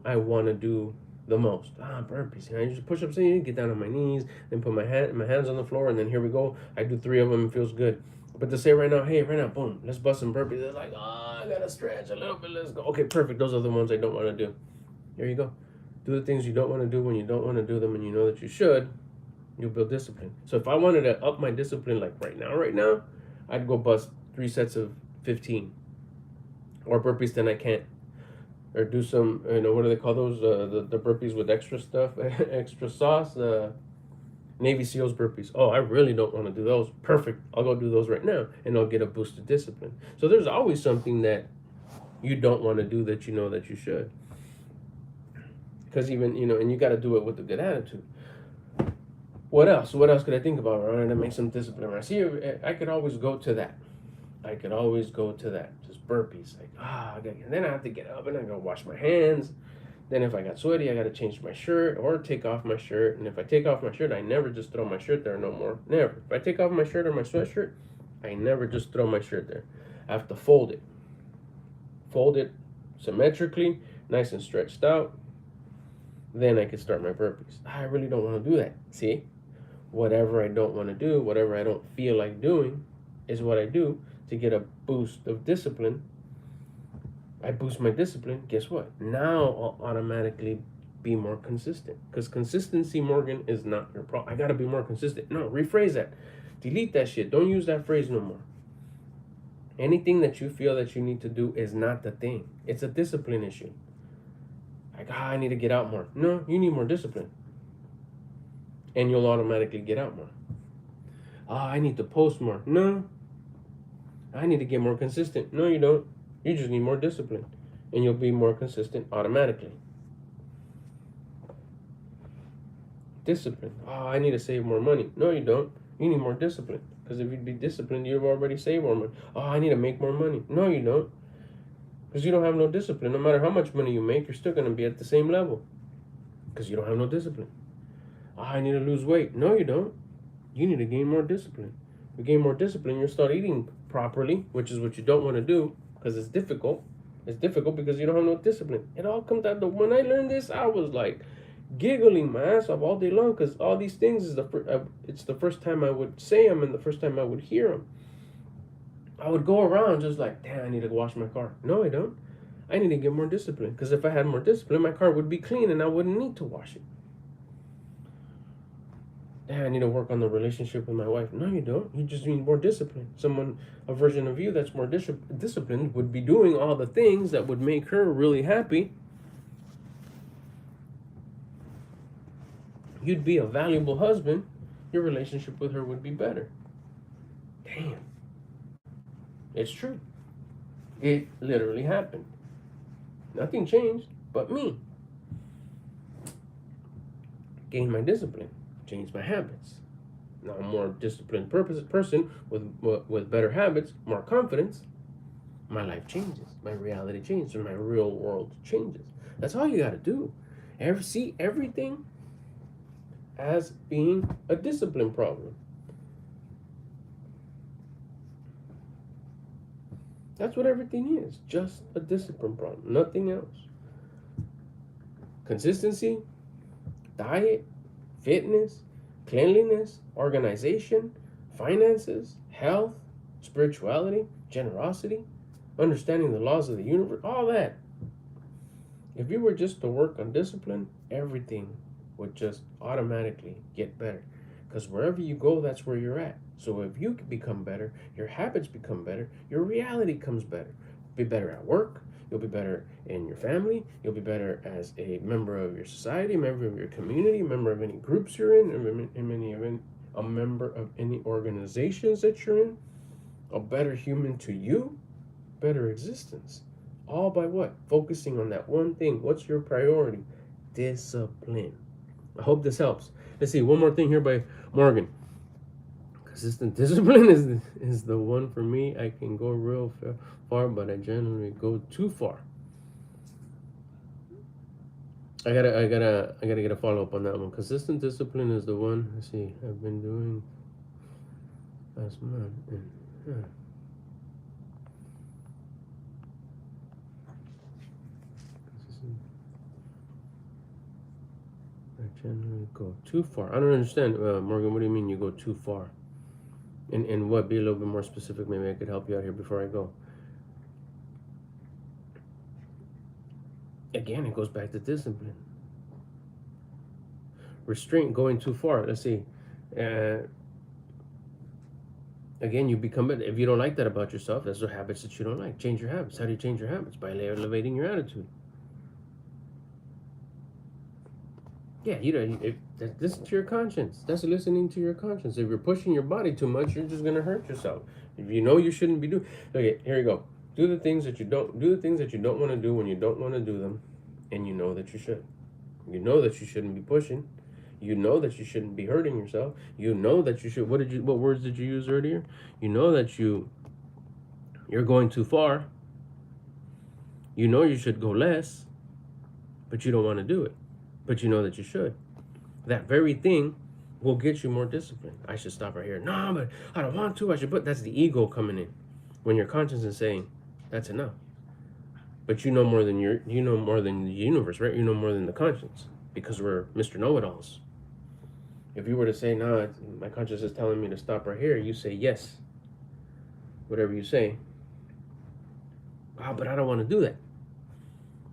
Speaker 1: I want to do the most? Burpees. You know, I just push-ups in, get down on my knees, then put my hands on the floor, and then here we go. I do 3 of them. It feels good. But to say right now, boom, let's bust some burpees. They're like, I gotta stretch a little bit. Let's go. Okay, perfect. Those are the ones I don't want to do. There you go. Do the things you don't want to do when you don't want to do them, and you know that you should. You'll build discipline. So if I wanted to up my discipline, like right now, I'd go bust 3 sets of 15, or burpees. Then I can't, or do some, what do they call those? The burpees with extra stuff, extra sauce. Navy SEALs burpees. Oh, I really don't want to do those. Perfect. I'll go do those right now, and I'll get a boost of discipline. So there's always something that you don't want to do that you know that you should. Because even, and you got to do it with a good attitude. What else? What else could I think about? I wanted to make some discipline. I could always go to that. Just burpees. Like, and then I have to get up and I go wash my hands. Then if I got sweaty, I got to change my shirt or take off my shirt. And if I take off my shirt, I never just throw my shirt there no more. Never. If I take off my shirt or my sweatshirt, I never just throw my shirt there. I have to fold it. Fold it symmetrically, nice and stretched out. Then I can start my burpees. I really don't want to do that. See? Whatever I don't want to do, whatever I don't feel like doing is what I do to get a boost of discipline. I boost my discipline, guess what? Now I'll automatically be more consistent. Because consistency, Morgan, is not your problem. I got to be more consistent. No, rephrase that. Delete that shit. Don't use that phrase no more. Anything that you feel that you need to do is not the thing. It's a discipline issue. Like, I need to get out more. No, you need more discipline. And you'll automatically get out more. I need to post more. No, I need to get more consistent. No, you don't. You just need more discipline, and you'll be more consistent automatically. Discipline. I need to save more money. No, you don't. You need more discipline, because if you'd be disciplined, you've already saved more money. I need to make more money. No, you don't, because you don't have no discipline. No matter how much money you make, you're still going to be at the same level, because you don't have no discipline. I need to lose weight. No, you don't. You need to gain more discipline. If you gain more discipline, you'll start eating properly, which is what you don't want to do. Because it's difficult. It's difficult because you don't have no discipline. It all comes out. When I learned this, I was like giggling my ass off all day long, because all these things it's the first time I would say them and the first time I would hear them. I would go around just like, damn, I need to wash my car. No, I don't. I need to get more discipline, because if I had more discipline, my car would be clean and I wouldn't need to wash it. I need to work on the relationship with my wife. No, you don't. You just need more discipline. A version of you that's more disciplined would be doing all the things that would make her really happy. You'd be a valuable husband your relationship with her would be better. Damn. It's true. It literally happened. Nothing changed but me. Gained my discipline, changed my habits. Now I'm a more disciplined person with better habits, more confidence. My life changes. My reality changes. And my real world changes. That's all you got to do. See everything as being a discipline problem. That's what everything is. Just a discipline problem. Nothing else. Consistency, diet, fitness, cleanliness, organization, finances, health, spirituality, generosity, understanding the laws of the universe, all that. If you were just to work on discipline, everything would just automatically get better. Because wherever you go, that's where you're at. So if you become better, your habits become better, your reality comes better. Be better at work, you'll be better in your family, you'll be better as a member of your society, a member of your community, a member of any groups you're in, a member of any organizations that you're in, a better human to you, better existence. All by what? Focusing on that one thing. What's your priority? Discipline. I hope this helps. Let's see, one more thing here by Morgan. Consistent discipline is the one for me. I can go real far, but I generally go too far. I gotta get a follow up on that one. Consistent discipline is the one. Let's see, I've been doing last month. I generally go too far. I don't understand, Morgan. What do you mean you go too far? And what? Be a little bit more specific. Maybe I could help you out here before I go. Again, it goes back to discipline. Restraint, going too far. Let's see. Again, you become better. If you don't like that about yourself, that's the habits that you don't like. Change your habits. How do you change your habits? By elevating your attitude. Yeah, listen to your conscience. That's listening to your conscience. If you're pushing your body too much, you're just gonna hurt yourself. If you know you shouldn't be doing. Okay, here you go. Do the things that you don't want to do when you don't want to do them, and you know that you should. You know that you shouldn't be pushing. You know that you shouldn't be hurting yourself. You know that you should. What words did you use earlier? You know that you're going too far. You know you should go less, but you don't want to do it. But you know that you should. That very thing will get you more discipline. I should stop right here. No, but I don't want to. I should. But that's the ego coming in. When your conscience is saying, that's enough. But you know more than the universe, right? You know more than the conscience, because we're Mr. Know-it-alls. If you were to say, no, my conscience is telling me to stop right here, you say yes. Whatever you say. Wow, but I don't want to do that.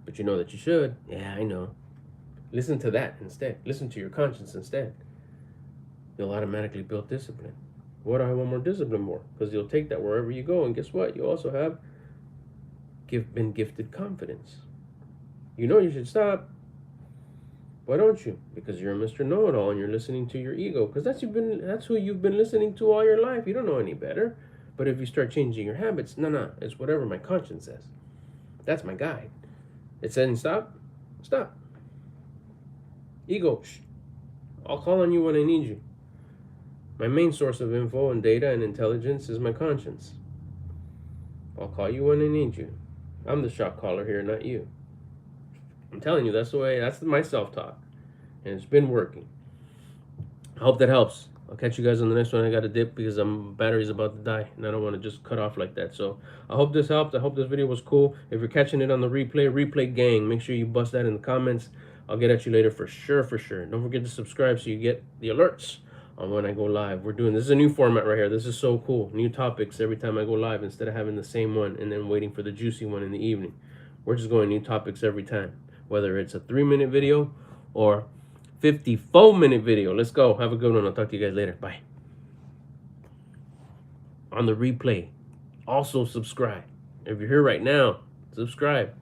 Speaker 1: But you know that you should. Yeah, I know. Listen to that instead. Listen to your conscience instead. You'll automatically build discipline. What do I want more discipline for? Because you'll take that wherever you go. And guess what? You also have been gifted confidence. You know you should stop. Why don't you? Because you're a Mr. Know-it-all and you're listening to your ego. Because that's who you've been listening to all your life. You don't know any better. But if you start changing your habits, no, it's whatever my conscience says. That's my guide. It said stop. Stop. Ego, I'll call on you when I need you. My main source of info and data and intelligence is my conscience. I'll call you when I need you. I'm the shot caller here, not you. I'm telling you, that's my self-talk. And it's been working. I hope that helps. I'll catch you guys on the next one. I got to dip because battery's about to die, and I don't want to just cut off like that. So I hope this helped. I hope this video was cool. If you're catching it on the replay gang, make sure you bust that in the comments. I'll get at you later for sure. Don't forget to subscribe so you get the alerts on when I go live. This is a new format right here. This is so cool. New topics every time I go live instead of having the same one and then waiting for the juicy one in the evening. We're just going new topics every time, whether it's a 3-minute video or 54-minute video. Let's go. Have a good one. I'll talk to you guys later. Bye. On the replay, also subscribe. If you're here right now, subscribe.